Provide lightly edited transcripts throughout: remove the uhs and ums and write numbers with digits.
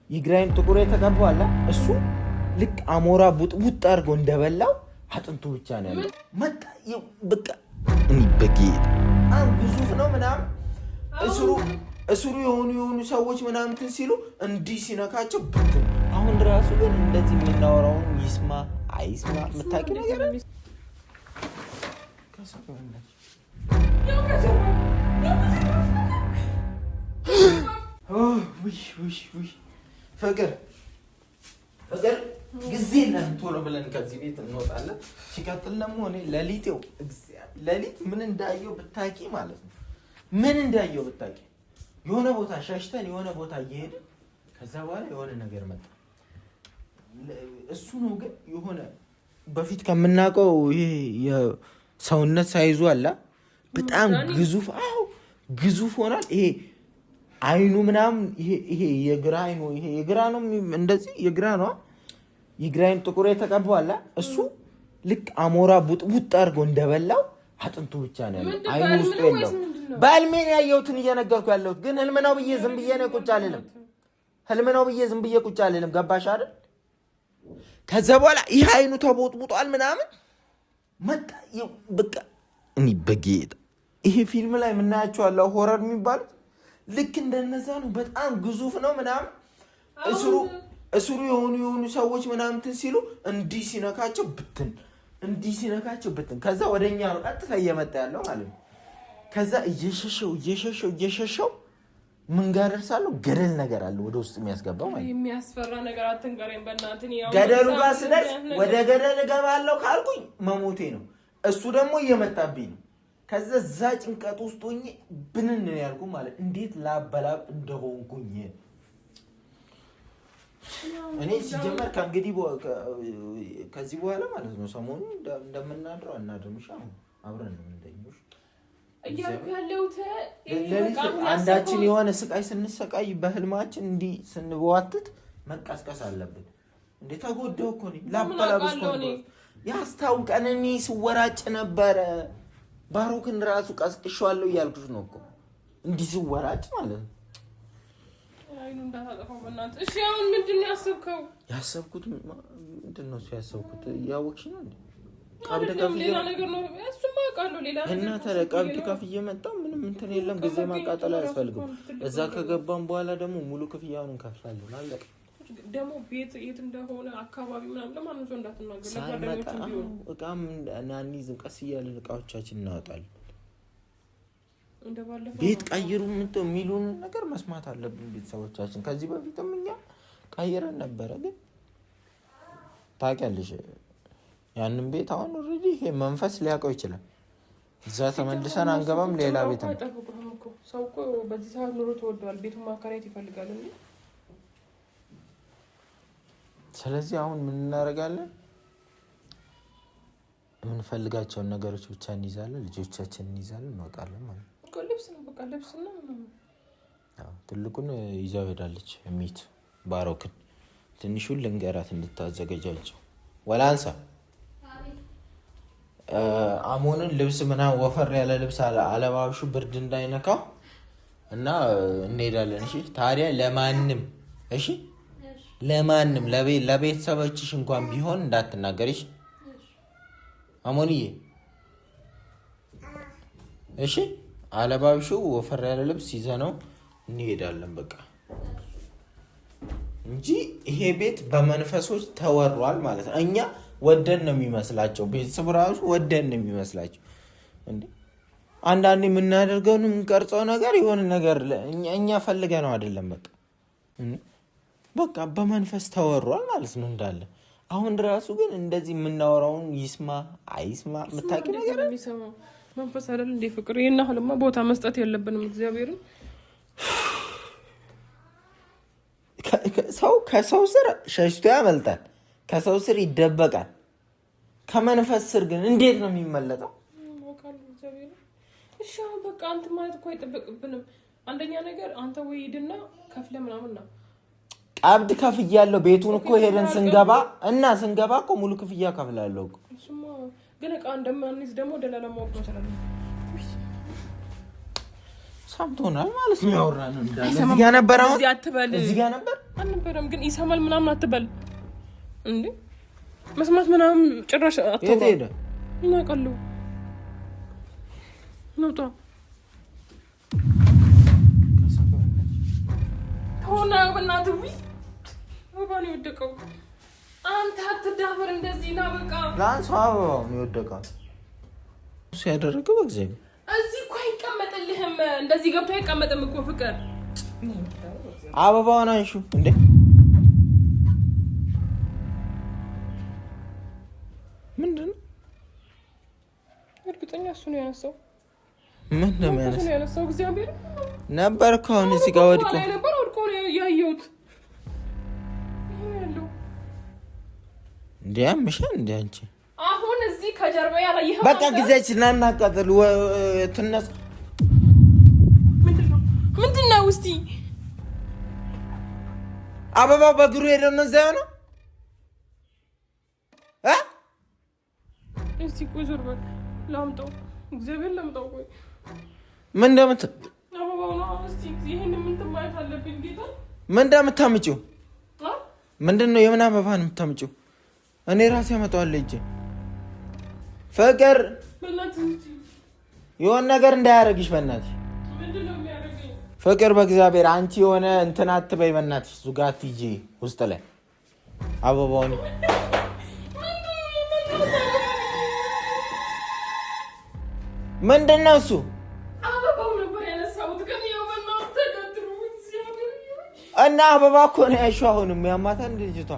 ይግራይን ጥቁር የተቀባው አለ እሱ ልክ አሞራ ቡጥ አድርጎ እንደበላው አጥንቱ ብቻ ነው ያለው። መጣ በቃ እኔ በጌታ ግዙፍ ነው ምናምን እስሩ የሆኑ ሰዎች ምናምን ሲሉ እንዲህ ሲነካቸው ብትን። አሁን ራሱ ግን እንደዚህ የምናወራውን ይስማ አይስማ የምታውቂ ነገር አለ? ፍቅር ጊዜ የለም ቶሎ ብለን ከዚህ ቤት እንወጣለን። ሲቀጥል ደግሞ እኔ ሌሊት ምን እንዳየው ብታውቂ ማለት ነው። ምን እንዳየው ብታውቂ የሆነ ቦታ ሸሽተን የሆነ ቦታ እየሄድን ከዛ በኋላ የሆነ ነገር መጣ። እሱ ነው ግን የሆነ በፊት ከምናውቀው ይሄ የሰውነት ሳይዙ አለ በጣም ግዙፍ ግዙፍ ሆናል። ይሄ አይኑ ምናምን ይሄ የግራ አይኑ ይሄ የግራ ነው እንደዚህ የግራ ነው። ይግራይን ጥቁር የተቀባው አለ እሱ ልክ አሞራ ቡጥ አድርጎ እንደበላው አጥንቱ ብቻ ነው ያለው። አይኑ ውስጥ የለው። በህልሜን ያየሁትን እየነገርኩ ያለሁት ግን ህልም ነው ብዬ ዝም ብዬ ነው ቁጭ አልልም። ህልም ነው ብዬ ዝም ብዬ ቁጭ አልልም። ገባሽ አይደል? ከዛ በኋላ ይሄ አይኑ ተቦጥቡጧል ምናምን መጣ በቃ እኔ በጌታ ይሄ ፊልም ላይ የምናያቸው አለ ሆረር የሚባሉት ልክ እንደነዛ ነው። በጣም ግዙፍ ነው ምናምን እስሩ የሆኑ ሰዎች ምናምን ሲሉ እንዲህ ሲነካቸው ብትን ከዛ ወደኛ ነው ቀጥታ እየመጣ ያለው ማለት ነው። ከዛ እየሸሸው ምን ጋር ደርሳለሁ? ገደል ነገር አለ ወደ ውስጥ የሚያስገባው ማለት ነው። የሚያስፈራ ነገር አትንገረኝ በእናትህ። ገደሉ ጋር ስደርስ ወደ ገደል እገባለሁ ካልኩኝ መሞቴ ነው። እሱ ደግሞ እየመጣብኝ ነው። ከዛ እዛ ጭንቀት ውስጥ ሆኜ ብንን ነው ያልኩ ማለት እንዴት ላበላብ እንደሆንኩኝ እኔ ሲጀመር ከእንግዲህ ከዚህ በኋላ ማለት ነው ሰሞኑ እንደምናድረው አናድርምሽ። አሁን አብረን ነው እንደኞሽ እያልኩ ያለሁት አንዳችን የሆነ ስቃይ ስንሰቃይ በህልማችን እንዲህ ስንዋትት መቀስቀስ አለብን። እንዴ ተጎዳው እኮ ነኝ ላበላብስ ኮንዶ ያስታውቀን እኔ ስወራጭ ነበረ። ባሮክን ራሱ ቀስቅሻለሁ እያልኩሽ ነው እኮ እንዲህ ስወራጭ ማለት ነው። አይኑ እንዳታጠፋው በእናትህ። እሺ አሁን ምንድነው ያሰብከው? ያሰብኩት ምንድነው ያሰብኩት? ያወቅሽ ነው እንዴ? ቀብድ ከፍዬ ሌላ ነገር ነው እሱማ አውቃለሁ። ሌላ ነገር እና ታዲያ ቀብድ ከፍዬ መጣሁ። ምንም እንትን የለም። ጊዜ ማቃጠል አያስፈልግም። እዛ ከገባን በኋላ ደግሞ ሙሉ ክፍያውን እንከፍላለን። አለቀ። ደግሞ ቤት የት እንደሆነ አካባቢ ምናምን ለማንም ሰው እንዳትናገር። ለጓደኞቹ ቢሆን እቃም እናንይዝም። ቀስ እያልን እቃዎቻችን እናወጣለን። እንደባለፈው ቤት ቀይሩ የሚሉን ነገር መስማት አለብን ቤተሰቦቻችን። ከዚህ በፊትም እኛ ቀይረን ነበረ። ግን ታውቂያለሽ ያንን ቤት አሁን ኦልሬዲ ይሄ መንፈስ ሊያውቀው ይችላል። እዛ ተመልሰን አንገባም። ሌላ ቤት ነው። ሰው እኮ በዚህ ሰዓት ኑሮ ተወዷል። ቤቱን ማከራየት ይፈልጋል እንዴ? ስለዚህ አሁን ምን እናደርጋለን? የምንፈልጋቸውን ነገሮች ብቻ እንይዛለን፣ ልጆቻችንን እንይዛለን፣ እንወጣለን ማለት ነው። ልብስ ነው በቃ ልብስ ነው። ትልቁን ይዛው ሄዳለች ሚት ባሮክን። ትንሹን ልንገራት እንድታዘገጃቸው ወላንሳ አሞንን ልብስ ምናምን ወፈር ያለ ልብስ አለባብሹ ብርድ እንዳይነካው እና እንሄዳለን። እሺ ታዲያ ለማንም እሺ ለማንም ለቤተሰቦችሽ እንኳን ቢሆን እንዳትናገሪሽ አሞንዬ። እሺ አለባብሹ ወፈር ያለ ልብስ ይዘነው እንሄዳለን በቃ እንጂ ይሄ ቤት በመንፈሶች ተወሯል ማለት ነው። እኛ ወደን ነው የሚመስላቸው፣ ቤተሰብ ራሱ ወደን ነው የሚመስላቸው። እንዴ አንዳንዴ የምናደርገውን የምንቀርጸው ነገር የሆነ ነገር እኛ ፈልገ ነው አይደለም። በቃ በመንፈስ ተወሯል ማለት ነው እንዳለ። አሁን ራሱ ግን እንደዚህ የምናወራውን ይስማ አይስማ የምታውቂ ነገር መንፈስ አይደል እንዴ? ፍቅር ይሄን አሁንማ ቦታ መስጠት የለብንም። እግዚአብሔርን ሰው ከሰው ስር ሸሽቶ ያመልጣል፣ ከሰው ስር ይደበቃል። ከመንፈስ ስር ግን እንዴት ነው የሚመለጠው? እሺ በቃ አንተ ማለት እኮ አይጠበቅብንም። አንደኛ ነገር አንተ ወይ ሂድና ከፍለ ምናምን ነው ቀብድ ከፍያለሁ። ቤቱን እኮ ሄደን ስንገባ እኮ ሙሉ ክፍያ ከፍላለሁ እኮ። እሱማ ግን እቃ እንደማንይዝ ደግሞ ደላላ ማወቅ መሰለኝ። ሰምቶናል ማለት ነው። ያወራነው እንዳለ እዚህ ጋር ነበር። አሁን እዚህ ጋር ነበር አልነበረም ግን ይሰማል ምናምን አትበል እንዴ መስማት ምናምን ጭራሽ አትወራ ሄደ እና ቀሉ ነውጣ ሆና በእናትህ ወባኔ ወደቀው አንተ አትዳፈር እንደዚህ ና በቃ ላንስ አበባው ነው ወደቀው እሱ ያደረገው በእግዚአብሔር እዚህ እኮ አይቀመጥልህም እንደዚህ ገብቶ አይቀመጥም እኮ ፍቅር አበባውን አንሹ እንዴ ምንድነው እርግጠኛ እሱ ነው ያነሳው ምን ነው ያነሳው እግዚአብሔር ነበር ከሆነ እዚህ ጋር ወድቆ ነበር ወድቆ ያየሁት እንዴ አምሻል እንዴ አንቺ አሁን እዚህ ከጀርባ ያላየኸው በቃ ጊዜያችን እናናቀጥል ትነስ ምንድነው እስቲ አበባው በግሩ ሄደው ነው እዚያ ነው እስቲ ቆይ ዞር በል ላምጣው እግዚአብሔር ላምጣው ቆይ ምን እንደምት አበባው ነው እስቲ ይሄን ምን ትማይት አለብኝ ጌታ ምን እንደምታምጪው ምንድነው የምን አበባ ነው የምታምጪው እኔ ራሴ አመጣዋለሁ እጄ ፍቅር የሆነ ነገር እንዳያረግሽ በእናትሽ ምንድነው የሚያረጋኝ ፍቅር በእግዚአብሔር አንቺ የሆነ እንትን አትበይ በእናትሽ ዙጋት ይጂ ውስጥ ላይ አበባውን ምንድነው እሱ አበባው ነበር ያነሳሁት ግን የሆነው ተቀጥሩ እና አበባ እኮ ነው ያልሽው አሁንም ያማታል ልጅቷ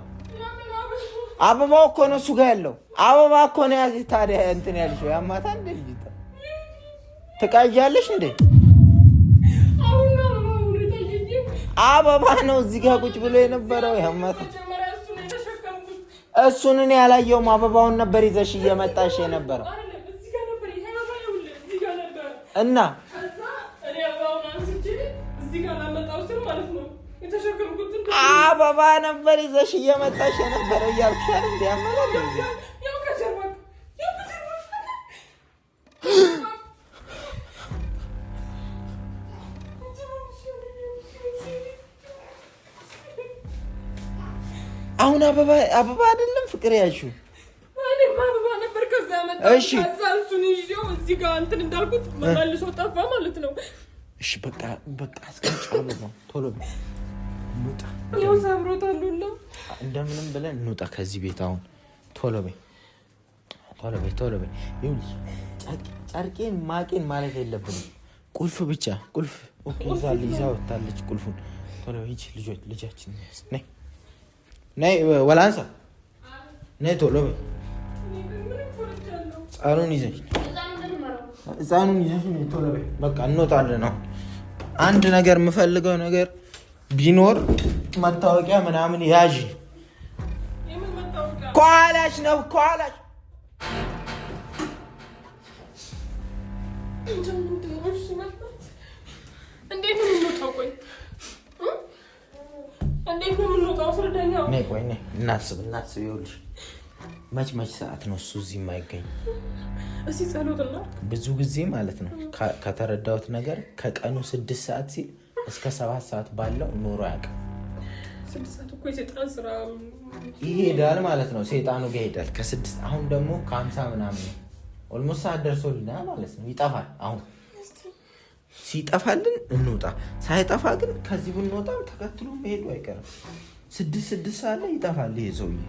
አበባው እኮ ነው እሱ ጋር ያለው አበባ እኮ ነው ያዚ ታዲያ እንትን ያልሽው ያማታል ልጅቷ ትቃያለሽ እንዴ አበባ ነው እዚህ ጋር ቁጭ ብሎ የነበረው ያማታል እሱን እኔ ያላየውም አበባውን ነበር ይዘሽ እየመጣሽ የነበረው እና አበባ ነበር ይዘሽ እየመጣሽ የነበረው እያልኩሽ አይደል እንዴ ያመላል እንዴ አሁን አበባ አይደለም ፍቅር ያልሽው አበባ ነበር ከዛ ያመጣው ከዛ እሱን ይዤው እዚህ ጋር እንትን እንዳልኩት መልሶ ጠፋ ማለት ነው እሺ በቃ አስቀምጪ አበባው ቶሎ እንውጣ ያው ሰብሮታሉላ እንደምንም ብለን እንውጣ ከዚህ ቤት አሁን ቶሎ በይ ይኸውልሽ ጨርቄን ማቄን ማለት የለብንም ቁልፍ ብቻ ቁልፍ ኦኬ ይዛው ታለች ቁልፉን ቶሎ ሂጂ ልጃችን ነይ ወላንሳ ነይ ቶሎ በይ ህፃኑን ይዘሽ ነይ ቶሎ በይ በቃ እንወጣለን ነው አንድ ነገር የምፈልገው ነገር ቢኖር መታወቂያ ምናምን ያዥ ኳላሽ ነው ኳላሽ እንዴት ነው የምንወጣው ቆይ እንዴት ነው የምንወጣው አስረዳኛው ነይ ቆይ ነይ እናስብ ይኸውልሽ መች ሰዓት ነው እሱ እዚህ የማይገኝ እስቲ ጸሎትና ብዙ ጊዜ ማለት ነው ከተረዳሁት ነገር ከቀኑ 6 ሰዓት ሲል እስከ 7 ሰዓት ባለው ኖሮ ያውቃል 6 ሰዓት እኮ የሰይጣን ስራ ይሄዳል ማለት ነው ሰይጣኑ ጋር ይሄዳል ከ6 አሁን ደግሞ ከ50 ምናምን ነው ኦልሞስት ሰዓት ደርሶልናል ማለት ነው ይጠፋል አሁን ሲጠፋልን እንውጣ ሳይጠፋ ግን ከዚህ ብንወጣም ተከትሎ መሄዱ አይቀርም 6 ሰዓት ላይ ይጠፋል ይሄ ሰውዬ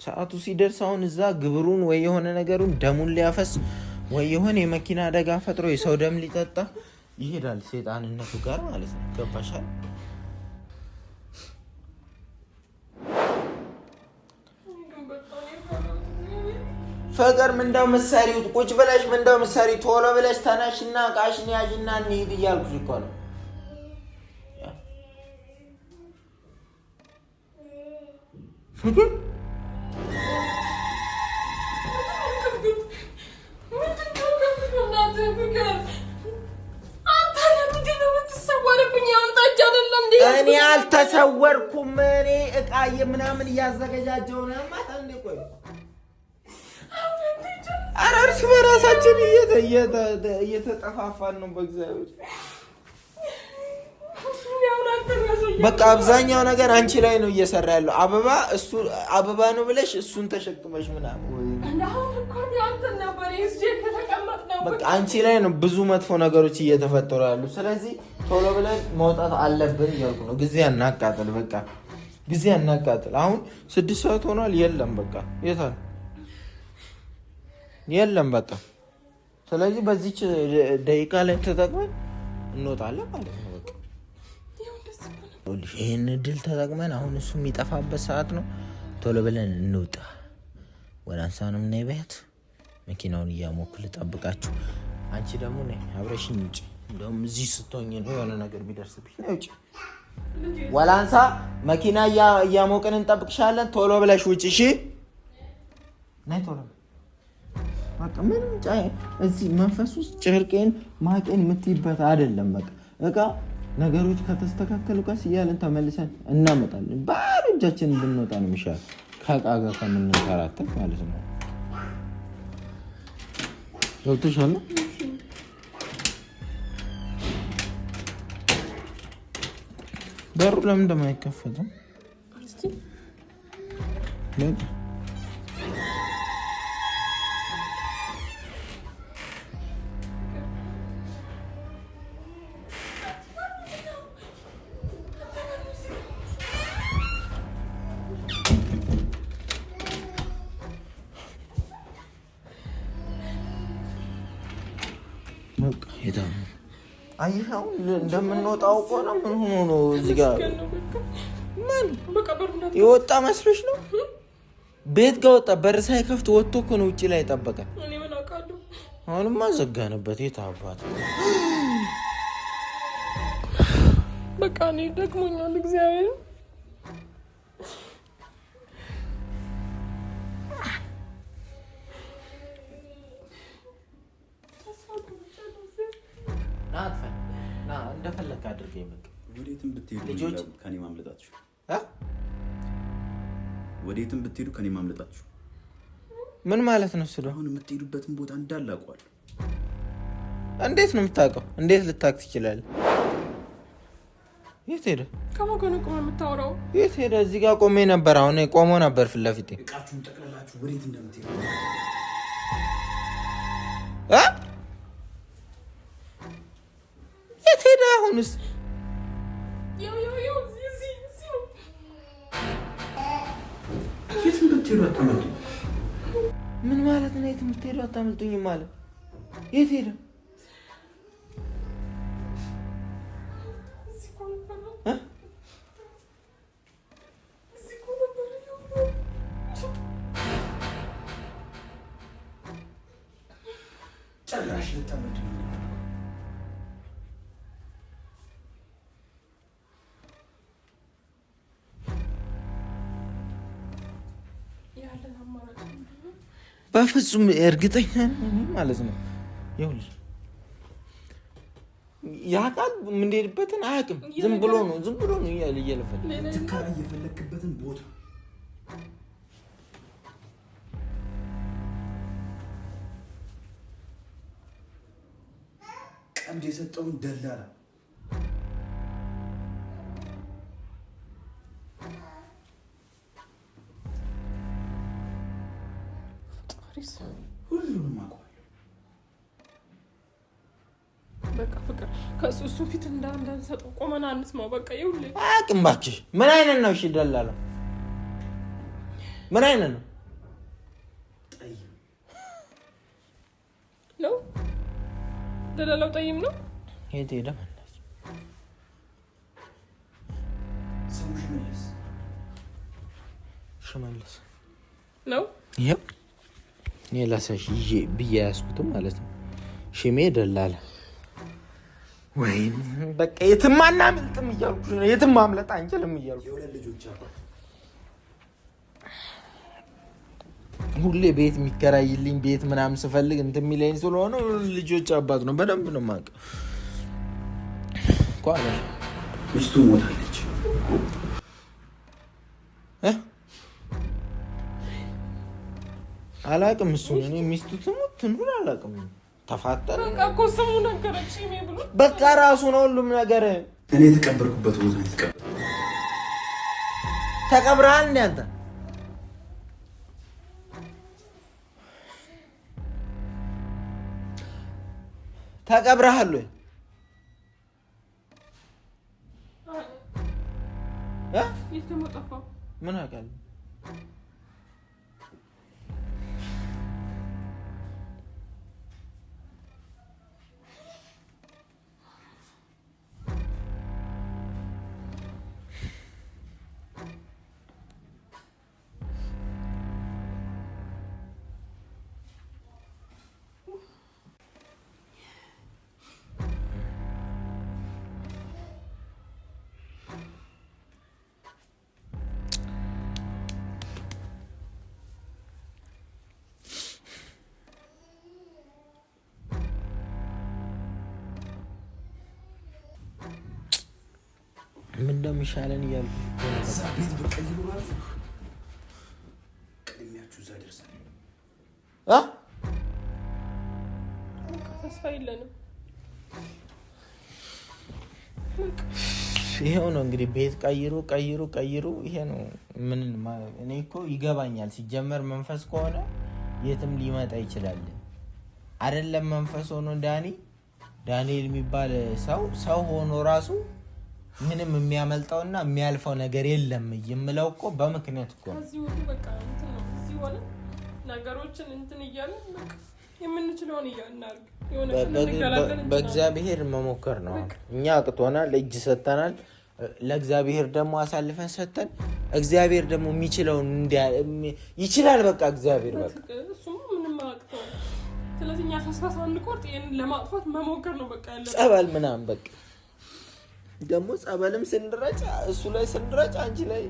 ሰዓቱ ሲደርስ አሁን እዛ ግብሩን ወይ የሆነ ነገሩን ደሙን ሊያፈስ ወይ የሆነ የመኪና አደጋ ፈጥሮ የሰው ደም ሊጠጣ ይሄዳል ሰይጣንነቱ ጋር ማለት ነው ገባሻል ፍቅር ምንድነው መሳሪው ቁጭ ብለሽ ምንድነው መሳሪ ቶሎ ብለሽ ተነሽና ቃሽን ያዥና እንሂድ እያልኩሽ እኮ ነው ፍቅር እኔ አልተሰወርኩም እኔ እቃዬ ምናምን እያዘገጃጀው ነው ማለት እንዴ ቆይ እርስ በራሳችን እየተጠፋፋን ነው በእግዚአብሔር በቃ አብዛኛው ነገር አንቺ ላይ ነው እየሰራ ያለው። አበባ እሱ አበባ ነው ብለሽ እሱን ተሸክመሽ ምናምን በቃ አንቺ ላይ ነው ብዙ መጥፎ ነገሮች እየተፈጠሩ ያሉ። ስለዚህ ቶሎ ብለን መውጣት አለብን እያልኩ ነው። ጊዜ አናቃጥል፣ በቃ ጊዜ አናቃጥል። አሁን 6 ሰዓት ሆኗል። የለም በቃ የታል? የለም በቃ። ስለዚህ በዚች ደቂቃ ላይ ተጠቅመን እንወጣለን ማለት ነው። በቃ ይህን እድል ተጠቅመን አሁን እሱ የሚጠፋበት ሰዓት ነው። ቶሎ ብለን እንውጣ። ወላንሳንም ነይ ቤት መኪናውን እያሞኩ ልጠብቃችሁ። አንቺ ደግሞ ነይ አብረሽኝ ውጭ። እንደውም እዚህ ስትሆኝ ነው የሆነ ነገር ቢደርስብሽ። ነይ ውጭ። ወላንሳ መኪና እያሞቅን እንጠብቅሻለን። ቶሎ ብለሽ ውጭ። እሺ ነይ ቶሎ። በቃ ምንም እዚህ መንፈስ ውስጥ ጨርቄን ማቄን የምትይበት አይደለም። በቃ እቃ ነገሮች ከተስተካከሉ ቀስ እያለን ተመልሰን እናመጣለን። ባዶ እጃችንን ብንወጣ ነው የሚሻል ከእቃ ጋር ከምንንከራተት ማለት ነው። ገብቶሻል? በሩ ለምን እንደማይከፈትም አሁን እንደምንወጣው እኮ ነው። ምን ሆኖ ነው እዚህ ጋር ምን የወጣ መስሎሽ ነው? ቤት ጋር ወጣ። በር ሳይከፍት ወጥቶ እኮ ነው ውጪ ላይ ጠበቀን። አሁንማ ዘጋንበት። የት አባት በቃ እኔ ደክሞኛል። እግዚአብሔር እንደፈለክ አድርገኝ። በቃ ወዴትም ብትሄዱ ከኔ ማምለጣችሁ ምን ማለት ነው? እሱ አሁን የምትሄዱበትን ቦታ እንዳለ አውቀዋለሁ። እንዴት ነው የምታውቀው? እንዴት ልታውቅ ትችላለህ? የት ሄደ? ከማን ጋር ነው ቆመህ የምታወራው? የት ሄደ? እዚህ ጋር ቆሜ ነበር። አሁን ቆሞ ነበር ፊት ለፊቴ። እቃችሁን ጠቅልላችሁ ወዴት እንደምትሄዱ የት ሄደ? አሁንስ የት ብትሄዱ አታመልጡኝ። ምን ማለት ነው? የት ብትሄዱ አታመልጡኝ ማለት የት ሄደ? ጭራሽ ልታመልጡኝ በፍጹም እርግጠኛ ነኝ ማለት ነው። ይኸውልሽ ያውቃል የምንሄድበትን አያውቅም። ዝም ብሎ ነው እየለፈለፈ ትከራ እየፈለክበትን ቦታ ቀምድ የሰጠውን ደላላ ሁሉንም አውቀዋለሁ። በቃ ፍቅር ከእሱ ፊት እንዳንሰጠው ቆመና አንስማው። በቃ ይኸውልህ አያውቅም እባክሽ። ምን አይነት ነው? እሺ ደላላ ምን አይነት ነው? ጠይም ነው ደላላው። ጠይም ነው። የት ሄደ? ስሙ ሽመልስ ነው። ይሄው ላሳሽ ይዤ ብዬ ያዝኩትም ማለት ነው። ሽሜ ደላላ ወይም በቃ የትም አናምልጥም እያልኩሽ ነው። የትም ማምለጥ አንችልም እያልኩ የሁለት ልጆች አባት ሁሌ ቤት የሚከራይልኝ ቤት ምናምን ስፈልግ እንትን የሚለኝ ስለሆነ ልጆች አባት ነው። በደንብ ነው የማውቀው። ሚስቱ ሞታለች። አላውቅም። እሱን እኔ ሚስቱ ትሙት ትኑር አላውቅም። ተፋጠረ በቃ እኮ ስሙ ነገረች ብሎ በቃ ራሱ ነው ሁሉም ነገር። እኔ የተቀበርኩበት ቦታ የተቀበርኩት ተቀብረሃል እንዴ አንተ? ተቀብረሃል ወይ? ምን አውቃለሁ? ምን እንደሚሻለን እያልኩ እዛ ቤት በቀይሩ ራሱ ቀድሚያችሁ እዛ ደርሰን ተስፋ የለንም። ይሄው ነው እንግዲህ ቤት ቀይሩ ይሄ ነው። ምን እኔ እኮ ይገባኛል። ሲጀመር መንፈስ ከሆነ የትም ሊመጣ ይችላል አይደለም? መንፈስ ሆኖ ዳንኤል የሚባል ሰው ሆኖ ራሱ ምንም የሚያመልጠውና የሚያልፈው ነገር የለም የምለው እኮ በምክንያት እኮ ነው። እዚህ ሁሉ በቃ እንትን ነው። እዚህ ሆነ ነገሮችን እንትን እያለ በቃ የምንችለውን እናድርግ። በእግዚአብሔር መሞከር ነው። እኛ አቅቶናል፣ እጅ ሰጥተናል። ለእግዚአብሔር ደግሞ አሳልፈን ሰጥተን እግዚአብሔር ደግሞ የሚችለውን ይችላል። በቃ እግዚአብሔር በቃ እሱም ምንም አቅተው። ስለዚህ እኛ ተስፋ ሳንቆርጥ ይሄንን ለማጥፋት መሞከር ነው በቃ ያለው። ጸበል ምናምን በቃ ደግሞ ጸበልም ስንረጭ እሱ ላይ ስንረጭ አንቺ ላይ